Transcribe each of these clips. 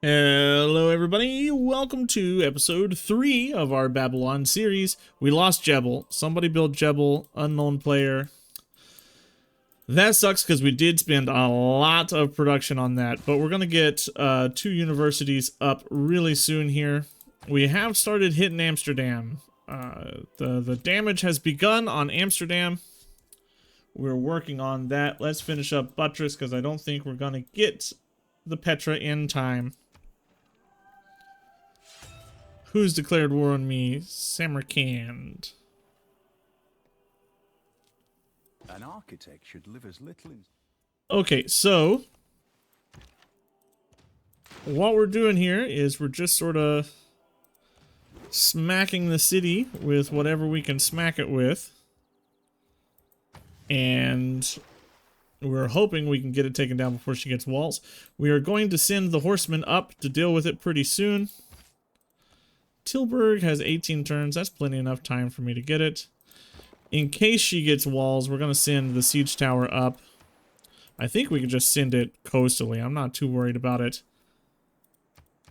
Hello everybody, welcome to episode 3 of our Babylon series. We lost Jebel. Somebody built Jebel, unknown player. That sucks because we did spend a lot of production on that, but we're going to get 2 universities up really soon here. We have started hitting Amsterdam. The damage has begun on Amsterdam. We're working on that. Let's finish up Buttress because I don't think we're going to get the Petra in time. Who's declared war on me? Samarkand. An architect should live as little in... Okay, so what we're doing here is we're just sort of smacking the city with whatever we can smack it with. And we're hoping we can get it taken down before she gets walls. We are going to send the horsemen up to deal with it pretty soon. Tilburg has 18 turns. That's plenty enough time for me to get it. In case she gets walls, we're going to send the siege tower up. I think we can just send it coastally. I'm not too worried about it.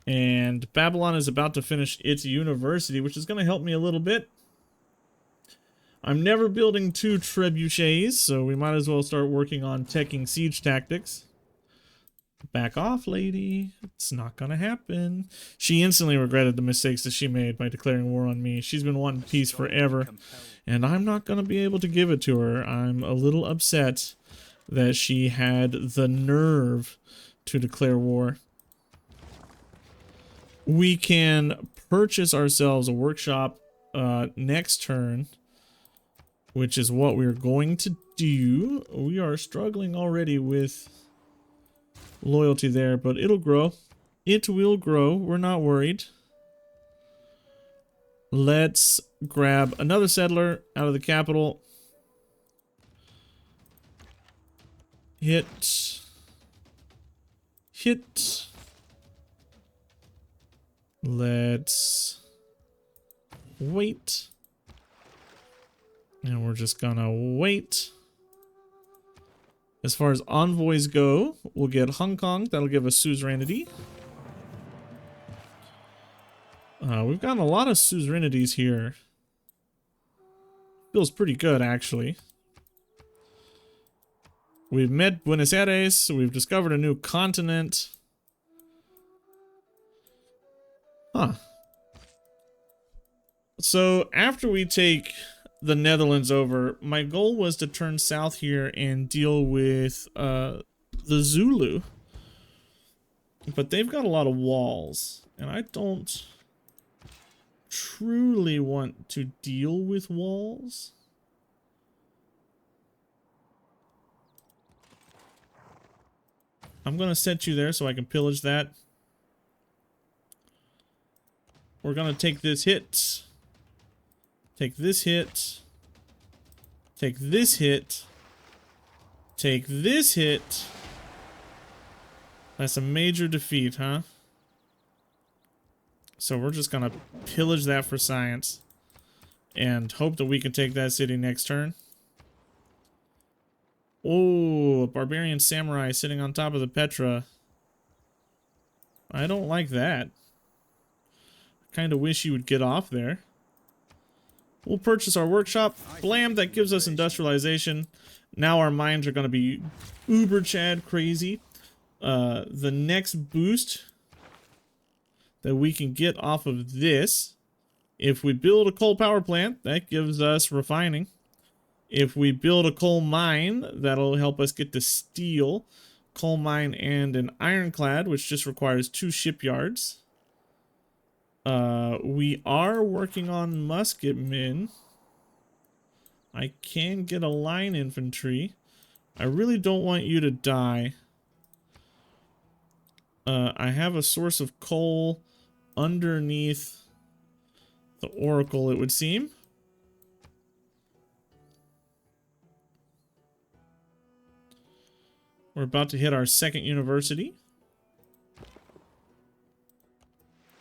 And Babylon is about to finish its university, which is going to help me a little bit. I'm never building 2 trebuchets, so we might as well start working on teching siege tactics. Back off, lady. It's not gonna happen. She instantly regretted the mistakes that she made by declaring war on me. She's been wanting peace forever, and I'm not gonna be able to give it to her. I'm a little upset that she had the nerve to declare war. We can purchase ourselves a workshop next turn, which is what we're going to do. We are struggling already with loyalty there, but it'll grow. It will grow. We're not worried. Let's grab another settler out of the capital. Hit. Hit. Let's wait. And we're just gonna wait. As far as envoys go, we'll get Hong Kong. That'll give us suzerainty. We've gotten a lot of suzerainities here. Feels pretty good, actually. We've met Buenos Aires. We've discovered a new continent. Huh. So, after we take the Netherlands over, my goal was to turn south here and deal with the Zulu, but they've got a lot of walls, and I don't truly want to deal with walls. I'm gonna set you there so I can pillage that. We're gonna take this hit. Take this hit. Take this hit. Take this hit. That's a major defeat, huh? So we're just gonna pillage that for science. And hope that we can take that city next turn. Oh, a barbarian samurai sitting on top of the Petra. I don't like that. Kinda wish you would get off there. We'll purchase our workshop. Blam, that gives us industrialization. Now our mines are going to be uber chad crazy. The next boost that we can get off of this, if we build a coal power plant, that gives us refining. If we build a coal mine, that'll help us get to steel, coal mine, and an ironclad, which just requires 2 shipyards. We are working on musketmen. I can get a line infantry. I really don't want you to die. I have a source of coal underneath the Oracle, it would seem. We're about to hit our 2nd university.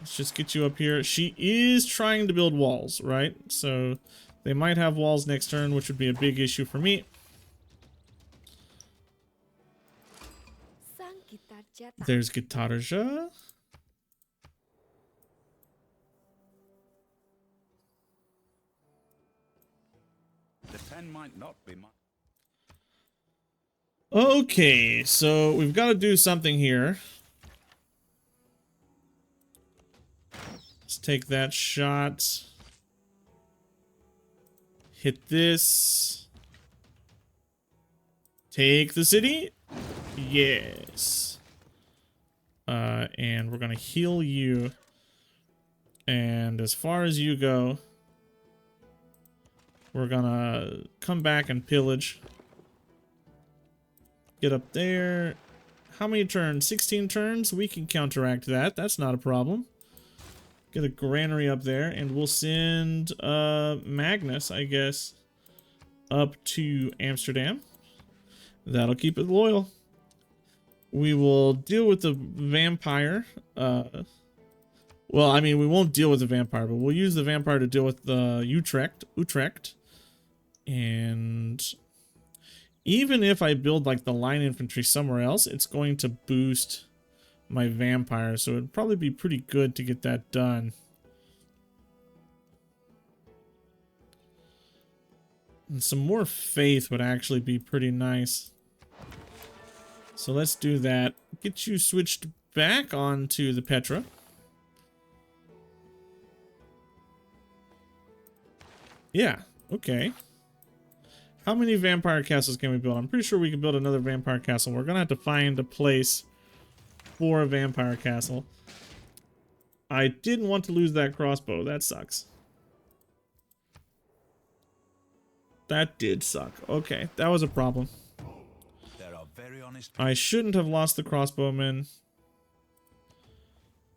Let's just get you up here. She is trying to build walls, right? So they might have walls next turn, which would be a big issue for me. There's Gitarja. and might not be much. Okay, so we've got to do something here. Let's take that shot. Hit this. Take the city. Yes. And we're gonna heal you. And as far as you go, we're gonna come back and pillage. Get up there. How many turns? 16 turns? We can counteract that. That's not a problem. Get a granary up there, and we'll send Magnus, I guess, up to Amsterdam. That'll keep it loyal. We will deal with the vampire. Well, I mean, we won't deal with the vampire, but we'll use the vampire to deal with the Utrecht. And even if I build like the line infantry somewhere else, it's going to boost my vampire, so it'd probably be pretty good to get that done. And some more faith would actually be pretty nice. So let's do that. Get you switched back onto the Petra. Yeah, okay. How many vampire castles can we build? I'm pretty sure we can build another vampire castle. We're gonna have to find a place for a vampire castle. I didn't want to lose that crossbow. That sucks. That did suck. Okay, that was a problem. There are very honest. I shouldn't have lost the crossbowman.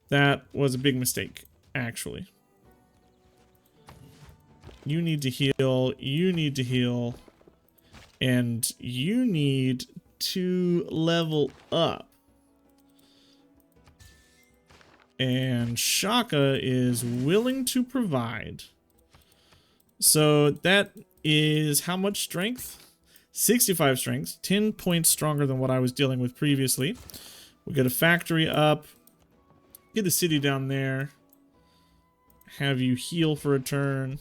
That was a big mistake, actually. You need to heal. You need to heal. And you need to level up. And Shaka is willing to provide. So that is how much strength? 65 strength. 10 points stronger than what I was dealing with previously. We'll get a factory up. Get a city down there. Have you heal for a turn.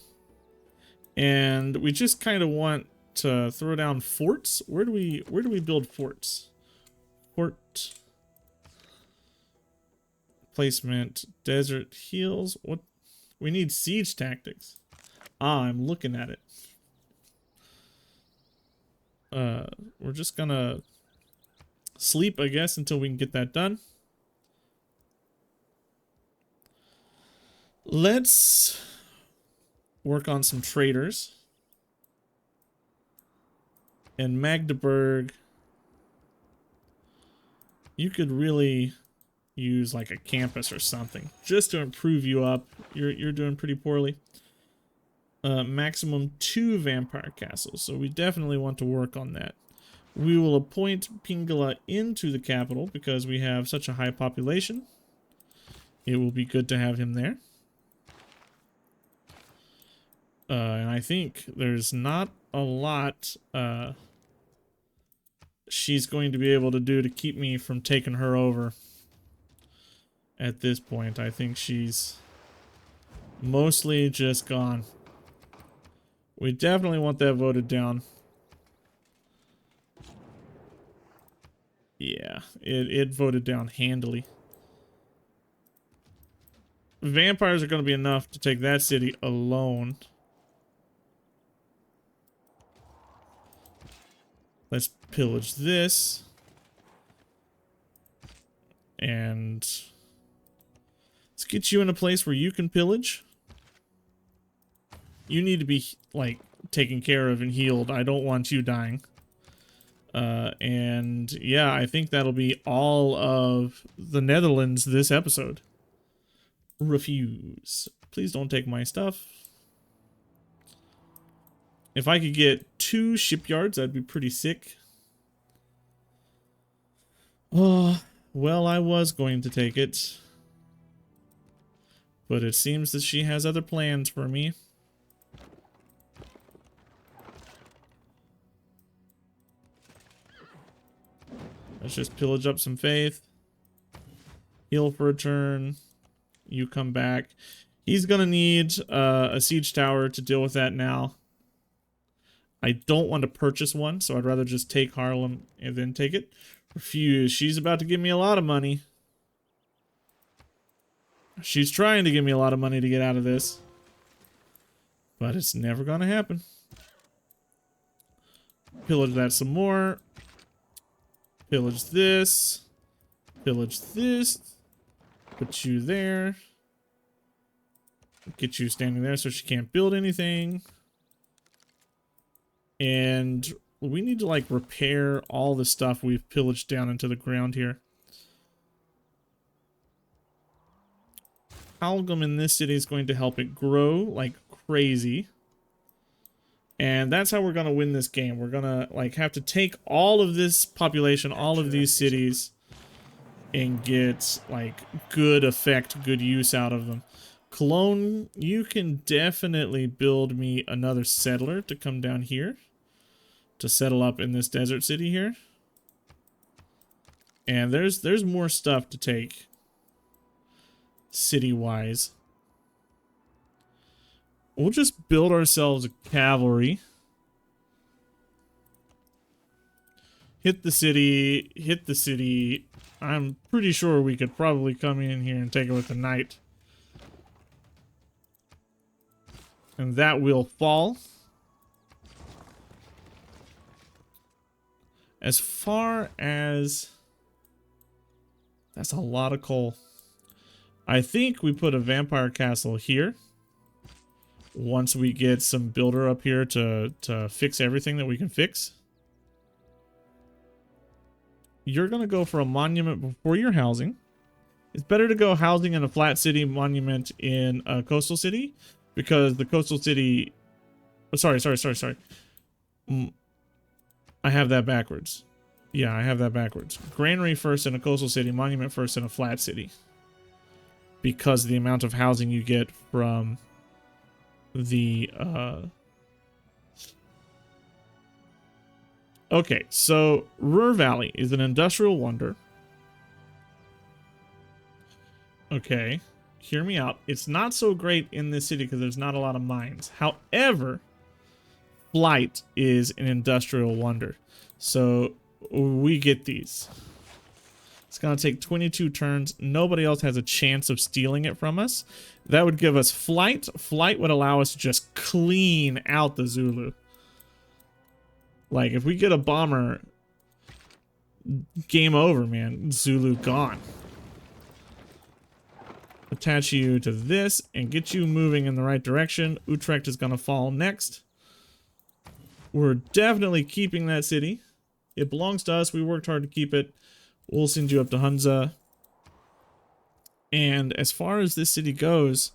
And we just kind of want to throw down forts. Where do we build forts? Fort placement, desert heals. What? We need siege tactics. Ah, I'm looking at it. We're just gonna sleep, I guess, until we can get that done. Let's work on some traders. And Magdeburg, you could really use like a campus or something just to improve you up. You're doing pretty poorly. Maximum 2 vampire castles, so we definitely want to work on that. We will appoint Pingala into the capital because we have such a high population. It will be good to have him there. And I think there's not a lot she's going to be able to do to keep me from taking her over at this point. I think she's mostly just gone. We definitely want that voted down. Yeah, it voted down handily. Vampires are going to be enough to take that city alone. Let's pillage this. And let's get you in a place where you can pillage. You need to be, like, taken care of and healed. I don't want you dying. And yeah, I think that'll be all of the Netherlands this episode. Refuse. Please don't take my stuff. If I could get 2 shipyards, that'd be pretty sick. Oh, well, I was going to take it. But it seems that she has other plans for me. Let's just pillage up some faith. Heal for a turn. You come back. He's gonna need a siege tower to deal with that now. I don't want to purchase one, so I'd rather just take Harlem and then take it. Refuse. She's about to give me a lot of money. She's trying to give me a lot of money to get out of this. But it's never gonna happen. Pillage that some more. Pillage this. Pillage this. Put you there. Get you standing there so she can't build anything. And we need to like repair all the stuff we've pillaged down into the ground here. Algum in this city is going to help it grow like crazy. And that's how we're going to win this game. We're going to like have to take all of this population, all of these cities, and get like good effect, good use out of them. Cologne, you can definitely build me another settler to come down here to settle up in this desert city here. And there's more stuff to take city-wise. We'll just build ourselves a cavalry. Hit the city, hit the city. I'm pretty sure we could probably come in here and take it with the knight. And that will fall. As far as... That's a lot of coal. I think we put a vampire castle here. Once we get some builder up here to fix everything that we can fix. You're going to go for a monument before your housing. It's better to go housing in a flat city, monument in a coastal city. Because the coastal city... Oh, sorry. I have that backwards. Yeah, I have that backwards. Granary first in a coastal city, monument first in a flat city. Because of the amount of housing you get from the... Okay, so Ruhr Valley is an industrial wonder. Okay, hear me out. It's not so great in this city because there's not a lot of mines. However, Flight is an industrial wonder. So we get these. It's going to take 22 turns. Nobody else has a chance of stealing it from us. That would give us Flight. Flight would allow us to just clean out the Zulu. Like, if we get a bomber, game over, man. Zulu gone. Attach you to this and get you moving in the right direction. Utrecht is going to fall next. We're definitely keeping that city. It belongs to us. We worked hard to keep it. We'll send you up to Hunza. And as far as this city goes,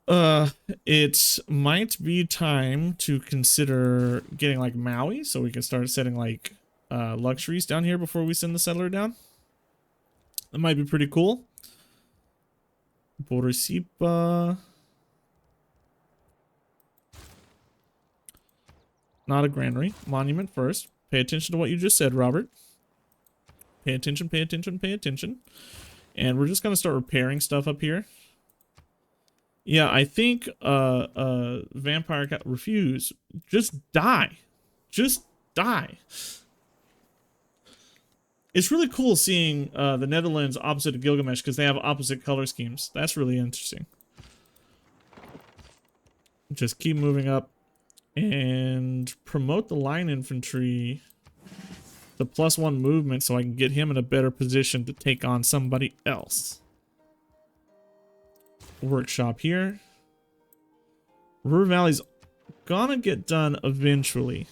it might be time to consider getting like Maui, so we can start setting like luxuries down here before we send the settler down. That might be pretty cool. Borisipa. Not a granary. Monument first. Pay attention to what you just said, Robert. Pay attention, pay attention, pay attention. And we're just going to start repairing stuff up here. Yeah, I think vampire cat refuse. Just die. Just die. It's really cool seeing the Netherlands opposite of Gilgamesh because they have opposite color schemes. That's really interesting. Just keep moving up and promote the line infantry to +1 movement so I can get him in a better position to take on somebody else. Workshop here. Ruhr Valley's gonna get done eventually.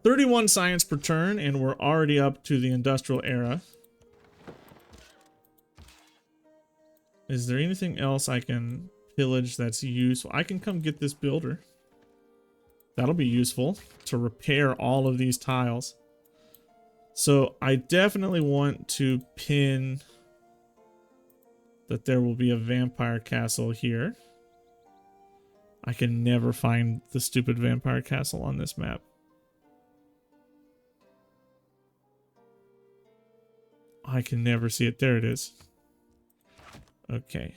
31 science per turn, and we're already up to the industrial era. Is there anything else I can pillage that's useful? I can come get this builder. That'll be useful to repair all of these tiles. So I definitely want to pin that there will be a vampire castle here. I can never find the stupid vampire castle on this map. I can never see it. There it is. Okay.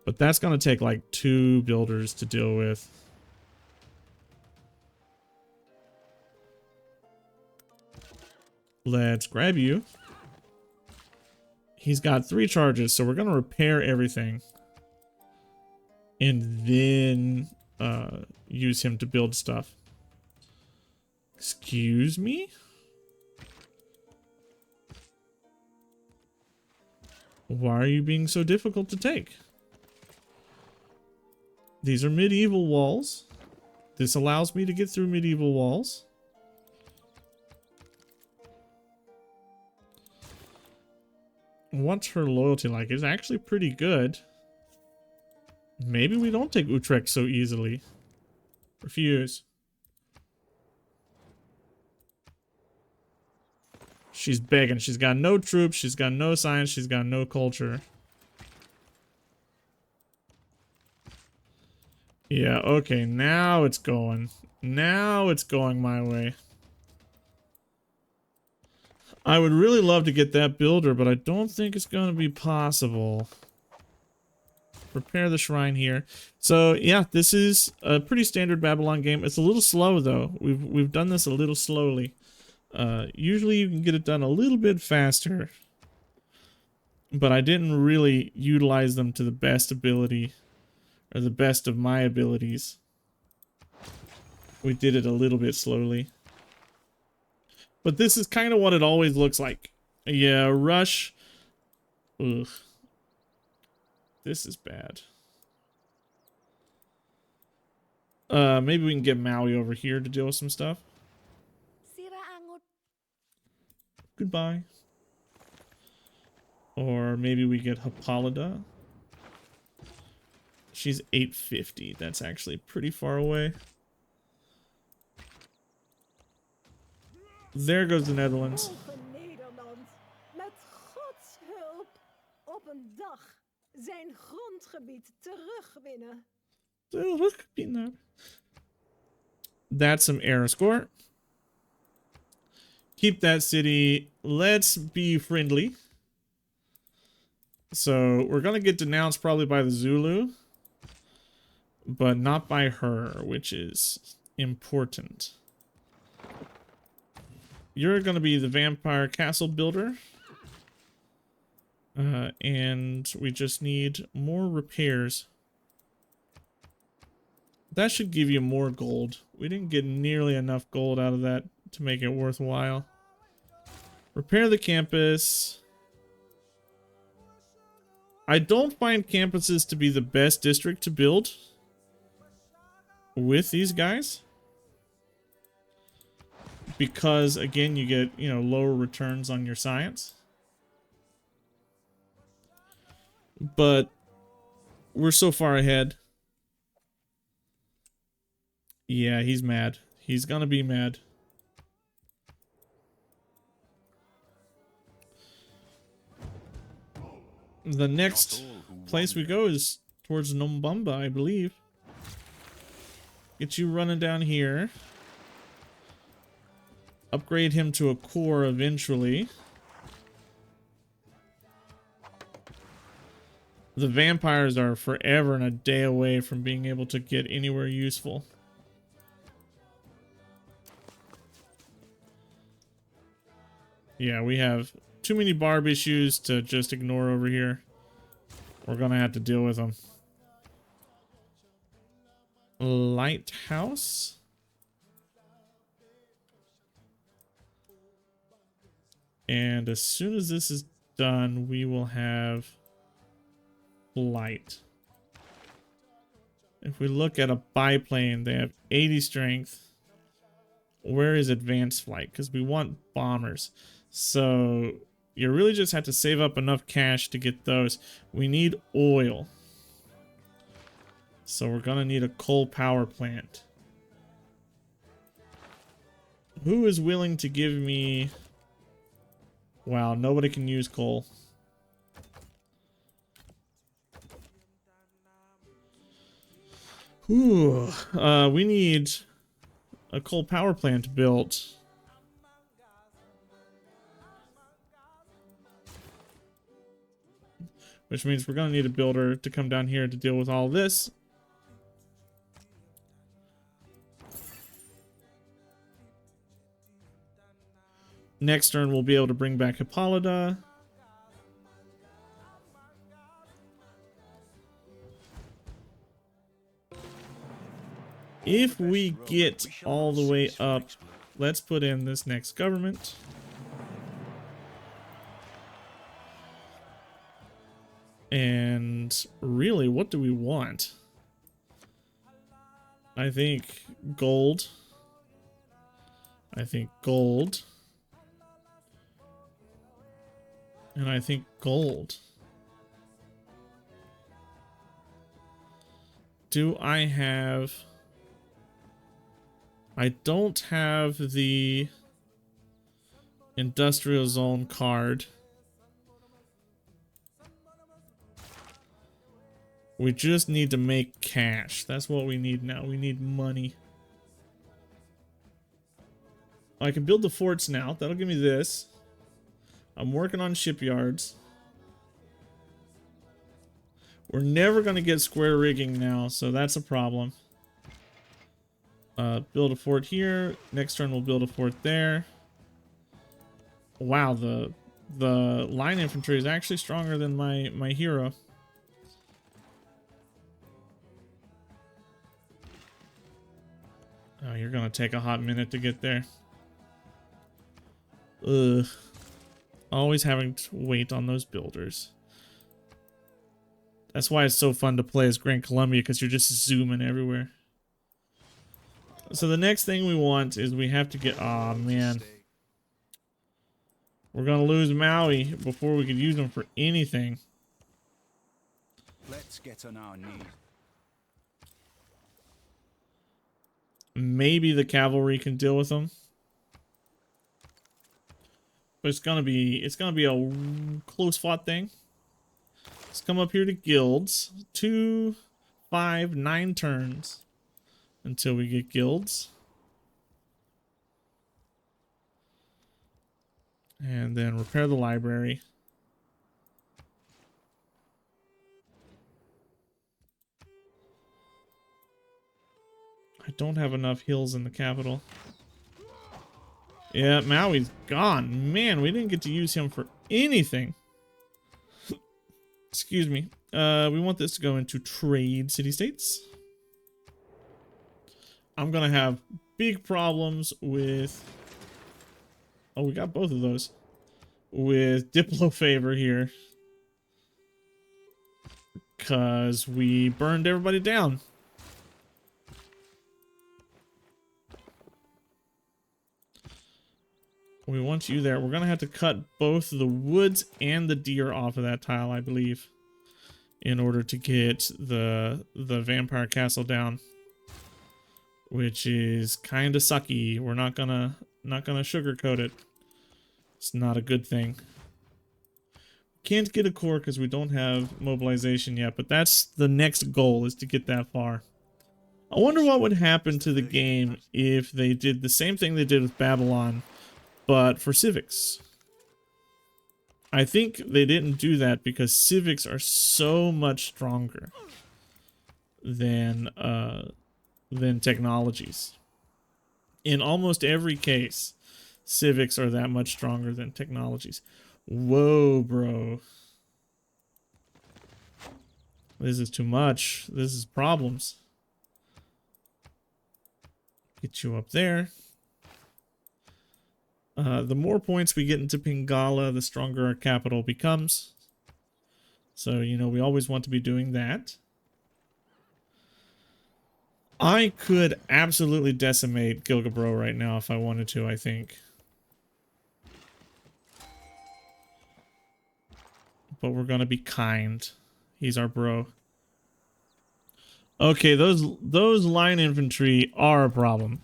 But that's going to take like 2 builders to deal with. Let's grab you. He's got 3 charges, so we're going to repair everything. And then use him to build stuff. Excuse me? Why are you being so difficult to take? These are medieval walls. This allows me to get through medieval walls. What's her loyalty like? It's actually pretty good. Maybe we don't take Utrecht so easily. Refuse. She's begging. She's got no troops. She's got no science. She's got no culture. Yeah, okay. Now it's going. Now it's going my way. I would really love to get that builder, but I don't think it's going to be possible. Prepare the shrine here. So yeah, this is a pretty standard Babylon game. It's a little slow though. We've done this a little slowly. Usually you can get it done a little bit faster, but I didn't really utilize them to the best ability, or the best of my abilities. We did it a little bit slowly. But this is kind of what it always looks like. Yeah, rush. Ugh. This is bad. Maybe we can get Maui over here to deal with some stuff. Goodbye. Or maybe we get Hippolyta. She's 850. That's actually pretty far away. There goes the Netherlands. Met Gods hulp op een dag zijn grondgebied terugwinnen. That's some error score. Keep that city. Let's be friendly. So we're gonna get denounced probably by the Zulu, but not by her, which is important. You're gonna be the vampire castle builder. And we just need more repairs. That should give you more gold. We didn't get nearly enough gold out of that to make it worthwhile. Repair the campus. I don't find campuses to be the best district to build with these guys, because again, you get, you know, lower returns on your science. But we're so far ahead. Yeah, he's mad. He's gonna be mad. The next place we go is towards Nombamba, I believe. Get you running down here. Upgrade him to a core eventually. The vampires are forever and a day away from being able to get anywhere useful. Yeah, we have too many barb issues to just ignore over here. We're gonna have to deal with them. Lighthouse. And as soon as this is done, we will have light. If we look at a biplane, they have 80 strength. Where is advanced flight? Because we want bombers. So you really just have to save up enough cash to get those. We need oil. So we're gonna need a coal power plant. Who is willing to give me... Wow, nobody can use coal. Ooh, we need a coal power plant built. which means we're going to need a builder to come down here to deal with all this. Next turn, we'll be able to bring back Hippolyta. If we get all the way up, let's put in this next government. And really, what do we want? I think gold. I think gold. And I think gold. Do I have... I don't have the industrial zone card. We just need to make cash. That's what we need now. We need money. I can build the forts now. That'll give me this. I'm working on shipyards. We're never going to get square rigging now, so that's a problem. Build a fort here. Next turn we'll build a fort there. Wow, the line infantry is actually stronger than my hero. Oh, you're gonna take a hot minute to get there. Ugh. Always having to wait on those builders. That's why it's so fun to play as Grand Columbia, because you're just zooming everywhere. So the next thing we want is we have to get... Aw, man. We're gonna lose Maui before we could use him for anything. Let's get on our knees. Maybe the cavalry can deal with them. But it's gonna be a close fought thing. Let's come up here to guilds. 2, 5, 9 turns until we get guilds. And then repair the library. I don't have enough hills in the capital. Yeah, Maui's gone. Man, we didn't get to use him for anything. Excuse me. We want this to go into trade city-states. I'm gonna have big problems with... Oh, we got both of those. With Diplo favor here. Because we burned everybody down. We want you there. We're gonna have to cut both the woods and the deer off of that tile, I believe, in order to get the vampire castle down, which is kind of sucky. We're not gonna sugarcoat it. It's not a good thing. Can't get a core because we don't have mobilization yet, but that's the next goal, is to get that far. I wonder what would happen to the game if they did the same thing they did with Babylon, but for civics. I think they didn't do that because civics are so much stronger than technologies. In almost every case, civics are that much stronger than technologies. Whoa, bro. This is too much. This is problems. Get you up there. The more points we get into Pingala, the stronger our capital becomes. So, you know, we always want to be doing that. I could absolutely decimate Gilgabro right now if I wanted to, I think. But we're gonna be kind. He's our bro. Okay, those line infantry are a problem.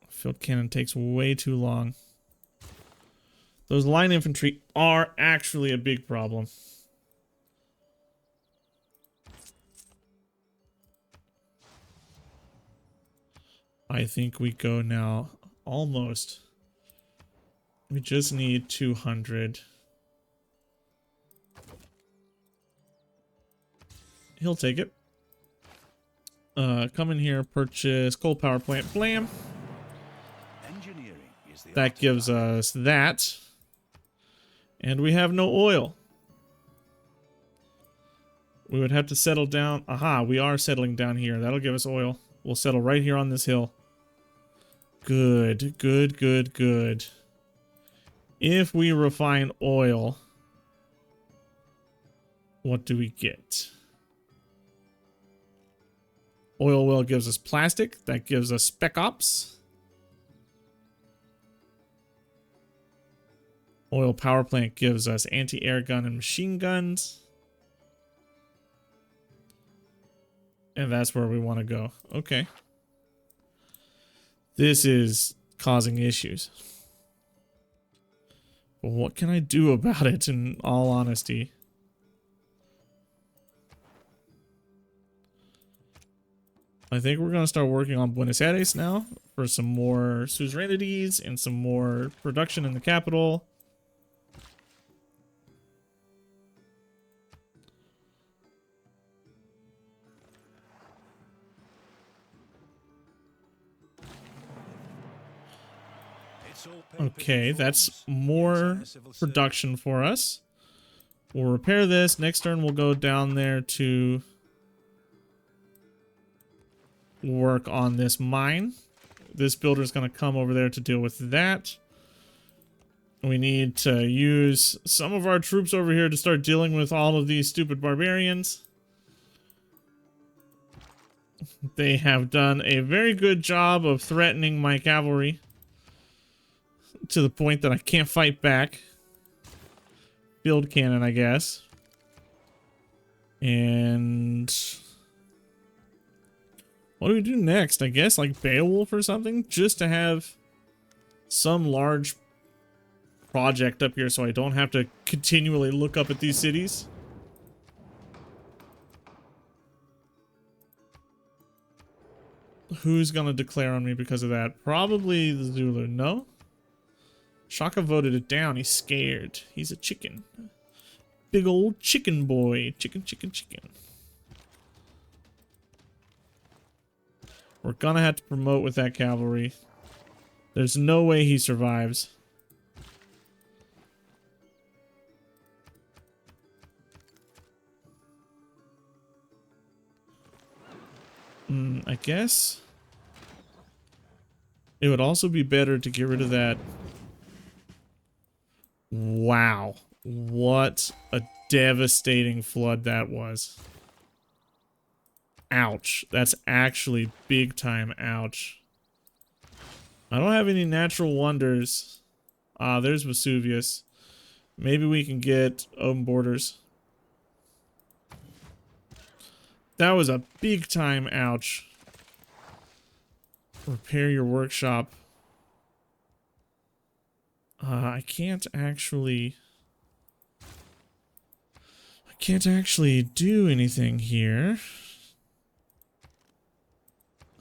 Field cannon takes way too long. Those line infantry are actually a big problem. I think we go now Almost. We just need 200. He'll take it. Come in here, purchase coal power plant. Blam. Engineering is the That gives us that. And we have no oil. We would have to settle down. Aha, we are settling down here. That'll give us oil. We'll settle right here on this hill. Good, good, good, good. If we refine oil, what do we get? Oil well gives us plastic. That gives us spec ops. Oil power plant gives us anti-air gun and machine guns. And that's where we want to go. Okay. This is causing issues. But what can I do about it, in all honesty? I think we're going to start working on Buenos Aires now for some more suzerainities and some more production in the capital. Okay, that's more production for us. We'll repair this. Next turn we'll go down there to work on this mine. This builder is going to come over there to deal with that. We need to use some of our troops over here to start dealing with all of these stupid barbarians. They have done a very good job of threatening my cavalry to the point that I can't fight back. Field cannon, I guess. And what do we do next? I guess like Beowulf or something, just to have some large project up here so I don't have to continually look up at these cities. Who's gonna declare on me because of that? Probably the Zulu. No? Shaka voted it down. He's scared. He's a chicken. Big old chicken boy. Chicken, chicken, chicken. We're gonna have to promote with that cavalry. There's no way he survives. I guess it would also be better to get rid of that. Wow. What a devastating flood that was. Ouch. That's actually big time ouch. I don't have any natural wonders. Ah, there's Vesuvius. Maybe we can get open borders. That was a big time ouch. Repair your workshop. I can't actually do anything here.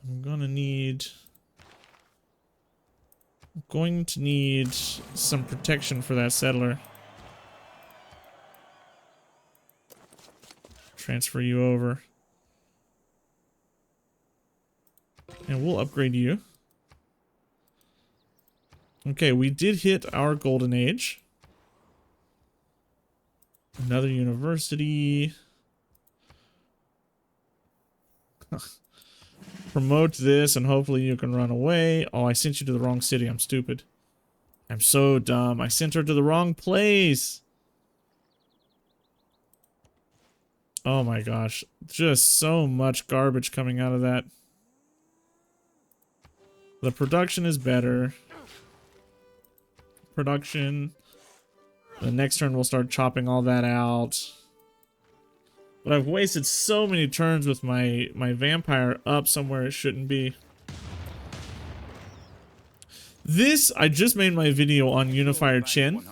I'm going to need some protection for that settler. Transfer you over. And we'll upgrade you. Okay, we did hit our golden age. Another university. Promote this and hopefully you can run away. Oh, I sent you to the wrong city. I'm stupid. I'm so dumb. I sent her to the wrong place. Oh my gosh. Just so much garbage coming out of that. The production is better. Production. The next turn we'll start chopping all that out. But I've wasted so many turns with my vampire up somewhere it shouldn't be. This, I just made my video on Unifier Chin.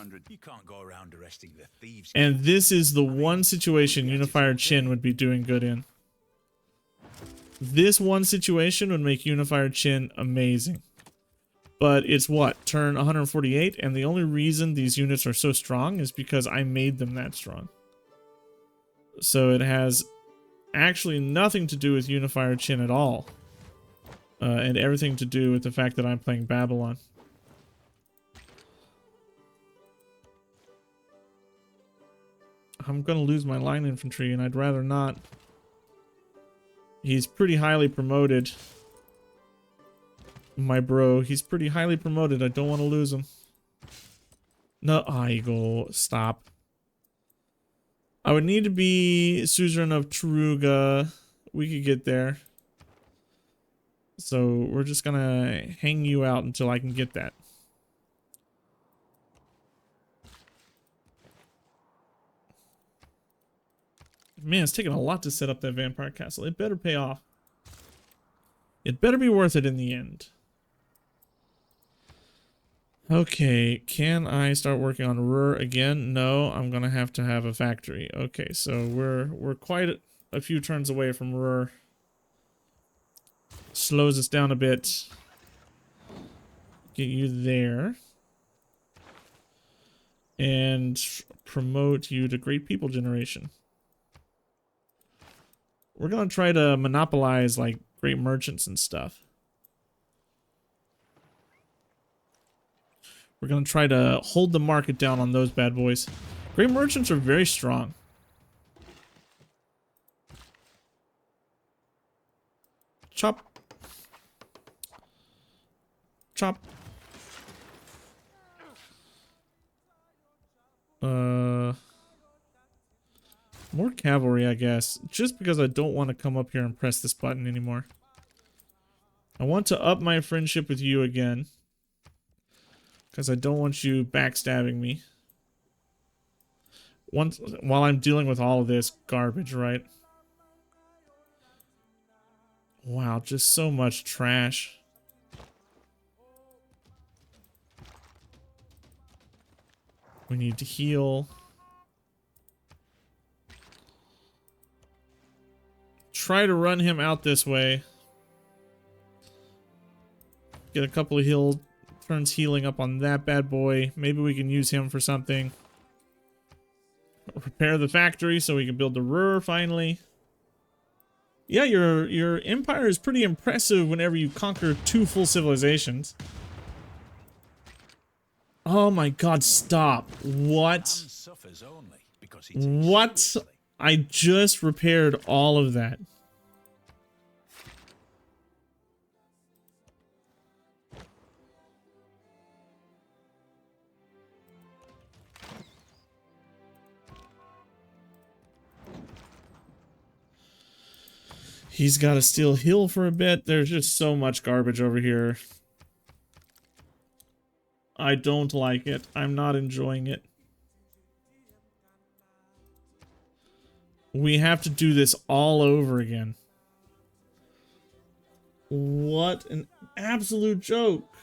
And this is the one situation Unifier Chin would be doing good in. This one situation would make Unifier Chin amazing. But it's what? Turn 148, and the only reason these units are so strong is because I made them that strong. So it has actually nothing to do with Unifier Chin at all. And everything to do with the fact that I'm playing Babylon. I'm gonna lose my line infantry, and I'd rather not. He's pretty highly promoted. My bro, he's pretty highly promoted. I don't want to lose him. No, Eagle, stop. I would need to be suzerain of Taruga. We could get there. So we're just gonna hang you out until I can get that. Man, it's taking a lot to set up that vampire castle. It better pay off. It better be worth it in the end. Okay, can I start working on Ruhr again? No, I'm gonna have to have a factory. Okay, so we're quite a few turns away from Ruhr. Slows us down a bit. Get you there. And promote you to Great People Generation. We're gonna try to monopolize like great merchants and stuff. We're gonna try to hold the market down on those bad boys. Great merchants are very strong. Chop. Chop. More cavalry, I guess. Just because I don't want to come up here and press this button anymore. I want to up my friendship with you again. Because I don't want you backstabbing me. While I'm dealing with all of this garbage, right? Wow, just so much trash. We need to heal. Try to run him out this way. Get a couple of heal turns healing up on that bad boy. Maybe we can use him for something. Repair the factory so we can build the Ruhr finally. Yeah, your empire is pretty impressive whenever you conquer 2 full civilizations. Oh my god, stop. What? What? I just repaired all of that. He's got to still heal for a bit. There's just so much garbage over here. I don't like it. I'm not enjoying it. We have to do this all over again. What an absolute joke.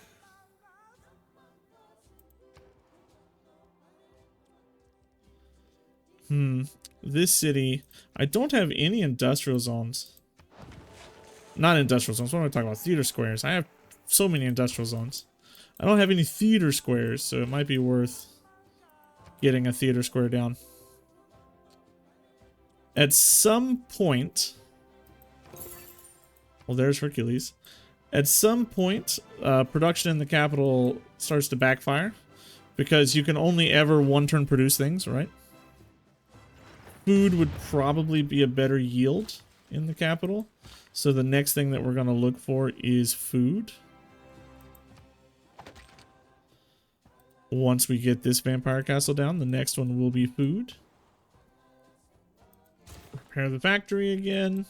This city, I don't have any industrial zones. Not industrial zones. What am I talking about? Theater squares. I have so many industrial zones. I don't have any theater squares, so it might be worth getting a theater square down. At some point... Well, there's Hercules. At some point, production in the capital starts to backfire. Because you can only ever one-turn produce things, right? Food would probably be a better yield in the capital. So the next thing that we're going to look for is food. Once we get this vampire castle down, the next one will be food. Repair the factory again.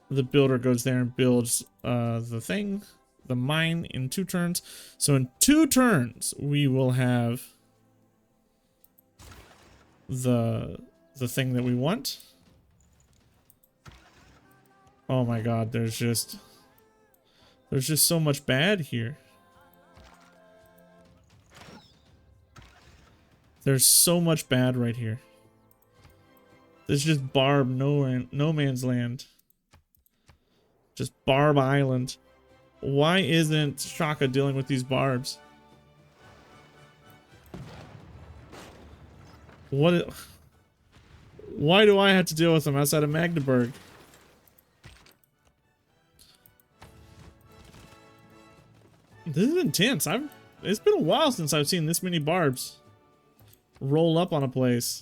The builder goes there and builds the mine in 2 turns. So in 2 turns, we will have the thing that we want. Oh my god, there's just so much bad here. There's so much bad right here. There's just no man's land. Just Barb Island. Why isn't Shaka dealing with these barbs? What? Why do I have to deal with them outside of Magdeburg? This is intense. It's been a while since I've seen this many barbs roll up on a place.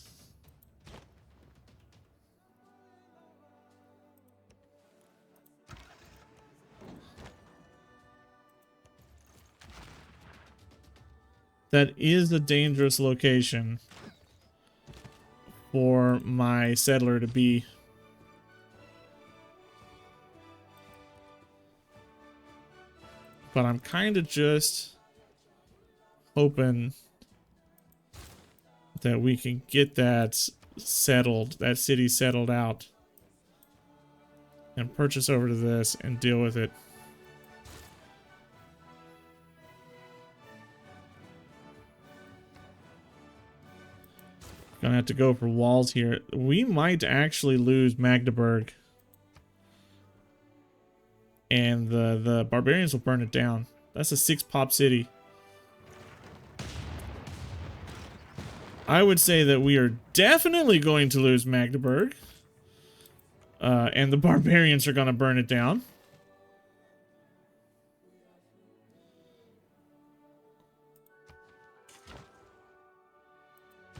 That is a dangerous location for my settler to be. But I'm kind of just hoping that we can get that settled, that city settled out, and purchase over to this and deal with it. Gonna have to go for walls here. We might actually lose Magdeburg. And the barbarians will burn it down. That's a 6-pop city. I would say that we are definitely going to lose Magdeburg. And the barbarians are gonna burn it down.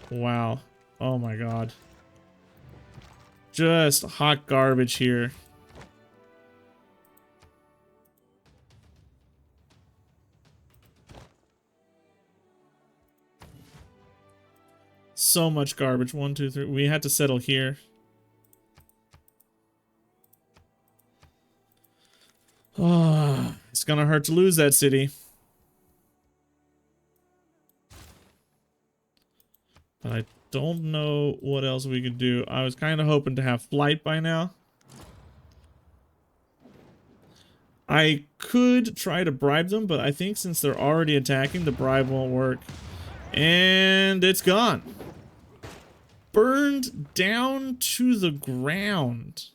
Wow. Oh my god. Just hot garbage here. So much garbage. 1, 2, 3. We had to settle here. Oh, it's gonna hurt to lose that city. But I don't know what else we could do. I was kind of hoping to have flight by now. I could try to bribe them, but I think since they're already attacking, the bribe won't work. And it's gone. Burned down to the ground.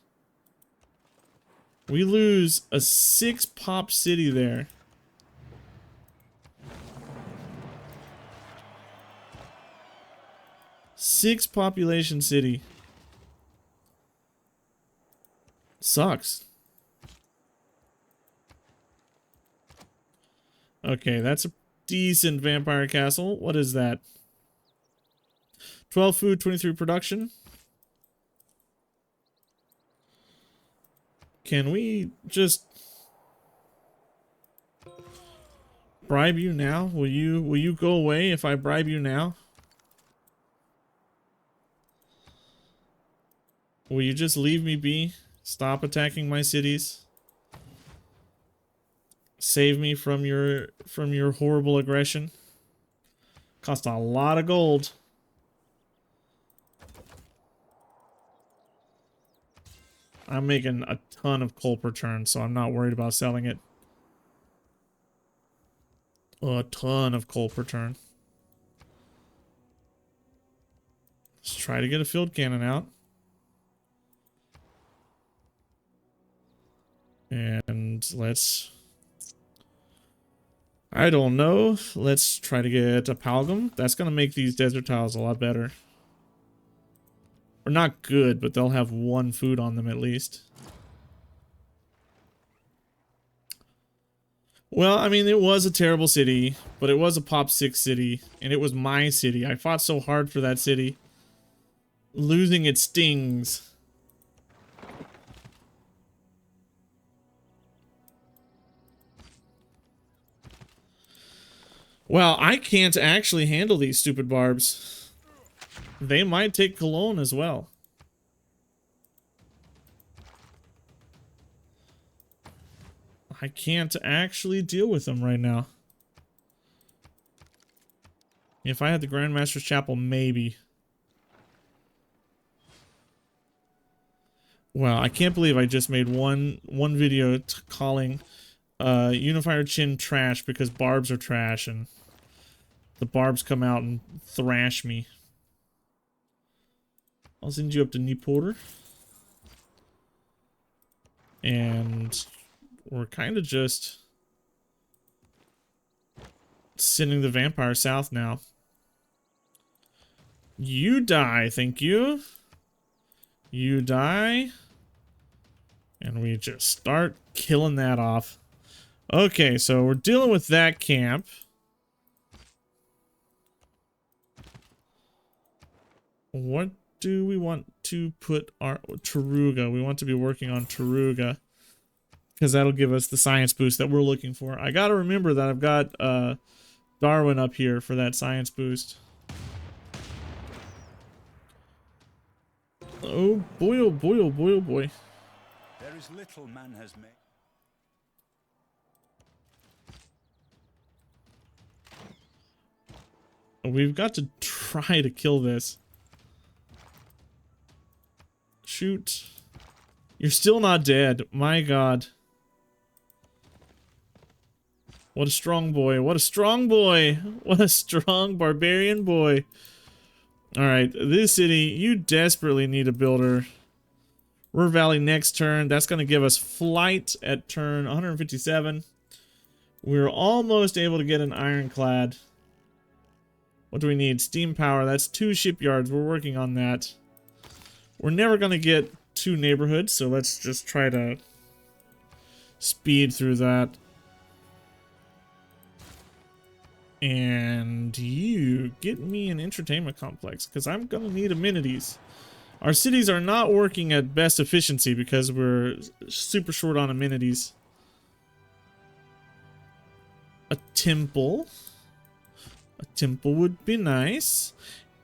We lose a 6-pop city there. Six population city. Sucks. Okay, that's a decent vampire castle. What is that? 12 food, 23 production. Can we just bribe you now? Will you go away if I bribe you now? Will you just leave me be? Stop attacking my cities. Save me from your horrible aggression. Cost a lot of gold. I'm making a ton of coal per turn, so I'm not worried about selling it. A ton of coal per turn. Let's try to get a field cannon out. And let's... I don't know. Let's try to get a Palgum. That's going to make these desert tiles a lot better. Or not good, but they'll have 1 food on them at least. Well, I mean, it was a terrible city, but it was a pop 6 city, and it was my city. I fought so hard for that city. Losing it stings. Well, I can't actually handle these stupid barbs. They might take Cologne as well. I can't actually deal with them right now. If I had the Grandmaster's Chapel, maybe. Wow, I can't believe I just made one video calling Unifier Chin trash because barbs are trash, and the barbs come out and thrash me. I'll send you up to Nieporter. And we're kind of just Sending the vampire south now. You die, thank you. You die. And we just start killing that off. Okay, so we're dealing with that camp. What do we want to put our Taruga? We want to be working on Taruga because that'll give us the science boost that we're looking for. I gotta remember that I've got Darwin up here for that science boost. Oh boy, oh boy, oh boy, oh boy. There is little man has made. We've got to try to kill this. Shoot. You're still not dead. My god. What a strong boy. What a strong boy. What a strong barbarian boy. Alright, this city, you desperately need a builder. Ruhr Valley next turn. That's going to give us flight at turn 157. We're almost able to get an ironclad. What do we need? Steam power. That's 2 shipyards. We're working on that. We're never going to get 2 neighborhoods, so let's just try to speed through that. And you get me an entertainment complex, because I'm going to need amenities. Our cities are not working at best efficiency because we're super short on amenities. A temple. A temple would be nice.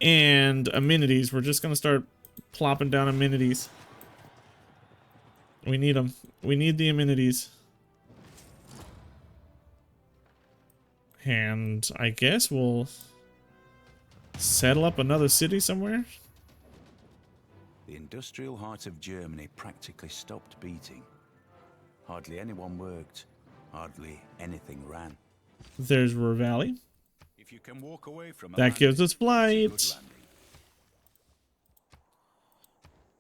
And amenities. We're just going to start plopping down amenities. We need them. We need the amenities. And I guess we'll settle up another city somewhere. The industrial heart of Germany practically stopped beating. Hardly anyone worked. Hardly anything ran. There's Ruhr Valley. If you can walk away from That gives us flight.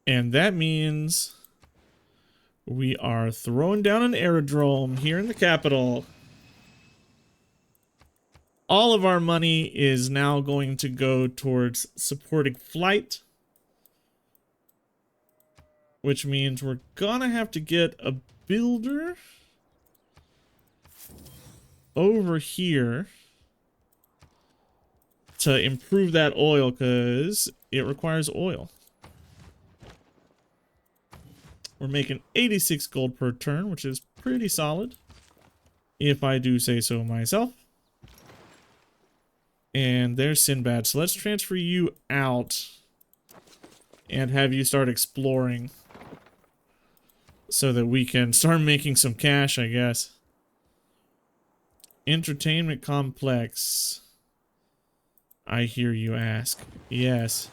And that means we are throwing down an aerodrome here in the capital. All of our money is now going to go towards supporting flight. Which means we're gonna have to get a builder over here to improve that oil, because it requires oil. We're making 86 gold per turn, which is pretty solid, if I do say so myself. And there's Sinbad. So let's transfer you out and have you start exploring so that we can start making some cash, I guess. Entertainment complex. I hear you ask. Yes.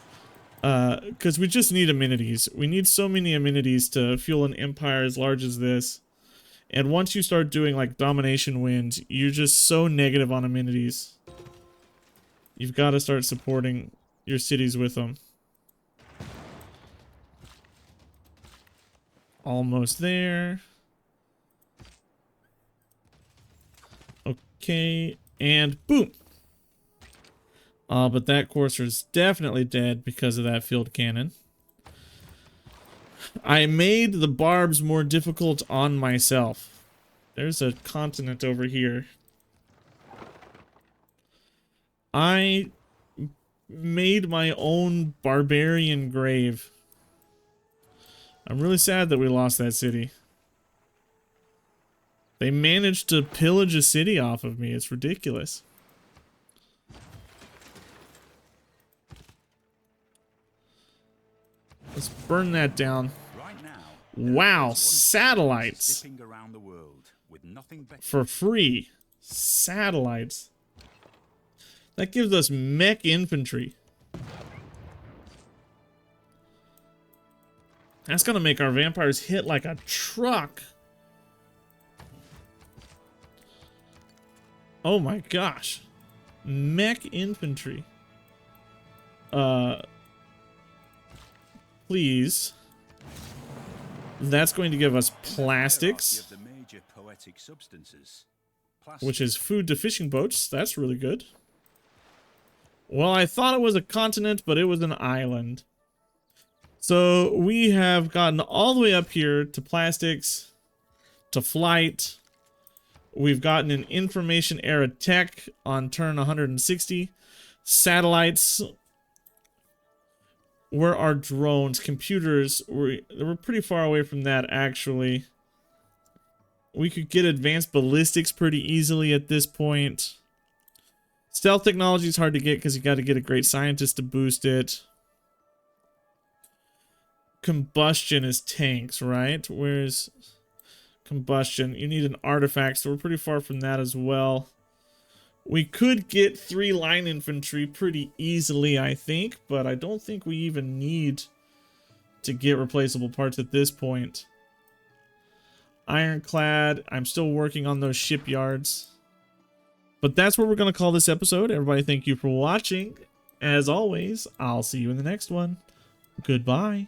Because we just need amenities. We need so many amenities to fuel an empire as large as this. And once you start doing like domination wins, you're just so negative on amenities. You've got to start supporting your cities with them. Almost there. Okay, and boom. But that courser's definitely dead because of that field cannon. I made the Barbs more difficult on myself. There's a continent over here. I made my own barbarian grave. I'm really sad that we lost that city. They managed to pillage a city off of me. It's ridiculous. Let's burn that down. Right now, Wow, satellites. zipping around the world with nothing better. For free. Satellites. That gives us mech infantry. That's gonna make our vampires hit like a truck. Oh my gosh. Mech infantry. Please. That's going to give us plastics. Of the major poetic substances. which is food to fishing boats. That's really good. Well, I thought it was a continent, but it was an island. So we have gotten all the way up here to plastics, to flight. We've gotten an information era tech on turn 160. Satellites. Where are drones? Computers. We're pretty far away from that, actually. We could get advanced ballistics pretty easily at this point. Stealth technology is hard to get because you got to get a great scientist to boost it. Combustion is tanks, right? Where's combustion? You need an artifact, so we're pretty far from that as well. We could get 3 line infantry pretty easily, I think, but I don't think we even need to get replaceable parts at this point. Ironclad, I'm still working on those shipyards. But that's what we're going to call this episode. Everybody, thank you for watching. As always, I'll see you in the next one. Goodbye.